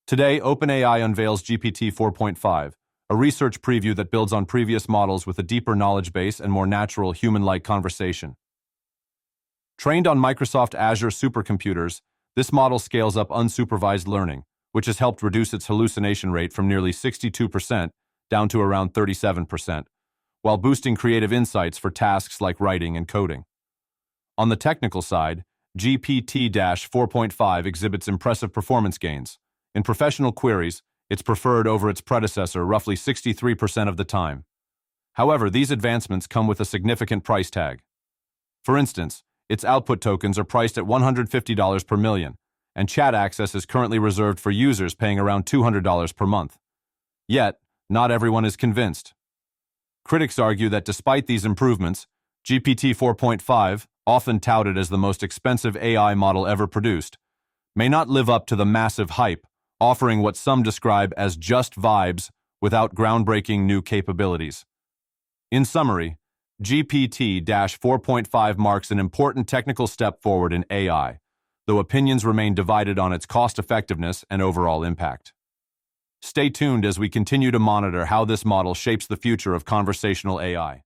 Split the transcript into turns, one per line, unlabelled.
Today, OpenAI unveils GPT 4.5, a research preview that builds on previous models with a deeper knowledge base and more natural, human-like conversation. Trained on Microsoft Azure supercomputers, this model scales up unsupervised learning, which has helped reduce its hallucination rate from nearly 62% down to around 37%, while boosting creative insights for tasks like writing and coding. On the technical side, GPT-4.5 exhibits impressive performance gains. In professional queries, it's preferred over its predecessor roughly 63% of the time. However, these advancements come with a significant price tag. For instance, its output tokens are priced at $150 per million, and chat access is currently reserved for users paying around $200 per month. Yet, not everyone is convinced. Critics argue that despite these improvements, GPT 4.5, often touted as the most expensive AI model ever produced, may not live up to the massive hype, offering what some describe as just vibes without groundbreaking new capabilities. In summary, GPT 4.5 marks an important technical step forward in AI, though opinions remain divided on its cost-effectiveness and overall impact. Stay tuned as we continue to monitor how this model shapes the future of conversational AI.